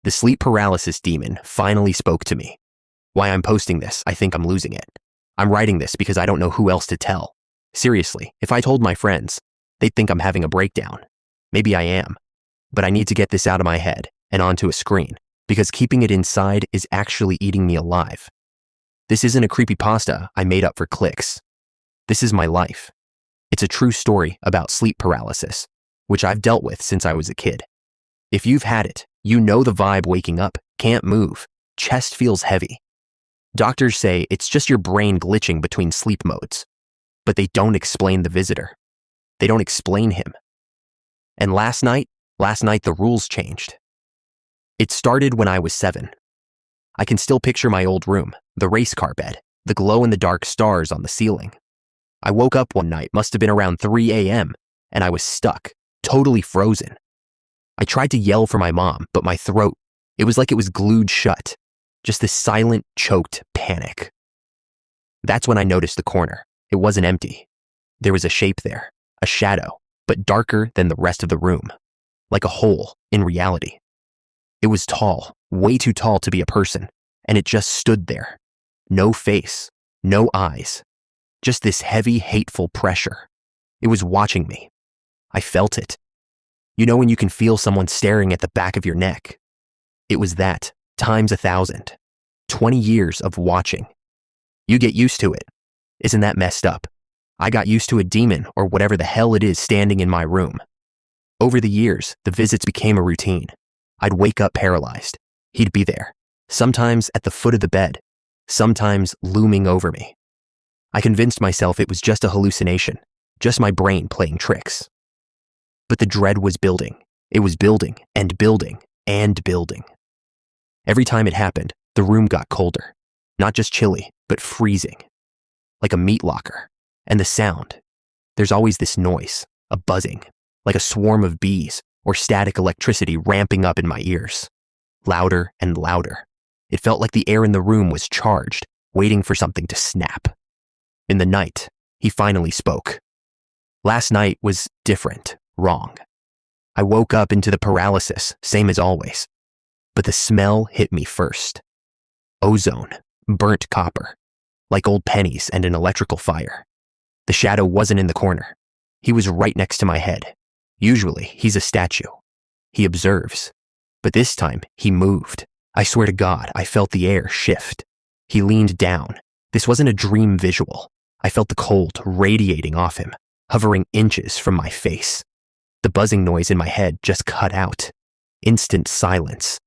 The sleep paralysis demon finally spoke to me. Why I'm posting this, I think I'm losing it. I'm writing this because I don't know who else to tell. Seriously, if I told my friends, they'd think I'm having a breakdown. Maybe I am. But I need to get this out of my head and onto a screen, because keeping it inside is actually eating me alive. This isn't a creepypasta I made up for clicks. This is my life. It's a true story about sleep paralysis, which I've dealt with since I was a kid. If you've had it, you know the vibe: waking up, can't move, chest feels heavy. Doctors say it's just your brain glitching between sleep modes, but they don't explain the visitor. They don't explain him. And last night the rules changed. It started when I was 7. I can still picture my old room, the race car bed, the glow-in-the-dark stars on the ceiling. I woke up one night, must have been around 3 a.m., and I was stuck, totally frozen. I tried to yell for my mom, but my throat, it was like it was glued shut. Just this silent, choked panic. That's when I noticed the corner. It wasn't empty. There was a shape there, a shadow, but darker than the rest of the room, like a hole in reality. It was tall, way too tall to be a person, and it just stood there. No face, no eyes, just this heavy, hateful pressure. It was watching me. I felt it. You know when you can feel someone staring at the back of your neck? It was that, times 1,000. 20 years of watching. You get used to it. Isn't that messed up? I got used to a demon or whatever the hell it is standing in my room. Over the years, the visits became a routine. I'd wake up paralyzed. He'd be there, sometimes at the foot of the bed, sometimes looming over me. I convinced myself it was just a hallucination, just my brain playing tricks. But the dread was building. It was building and building and building. Every time it happened, the room got colder. Not just chilly, but freezing. Like a meat locker. And the sound. There's always this noise, a buzzing, like a swarm of bees or static electricity ramping up in my ears. Louder and louder. It felt like the air in the room was charged, waiting for something to snap. In the night, he finally spoke. Last night was different, wrong. I woke up into the paralysis, same as always. But the smell hit me first. Ozone, burnt copper, like old pennies and an electrical fire. The shadow wasn't in the corner. He was right next to my head. Usually, he's a statue. He observes. But this time, he moved. I swear to God, I felt the air shift. He leaned down. This wasn't a dream visual. I felt the cold radiating off him, hovering inches from my face. The buzzing noise in my head just cut out. Instant silence.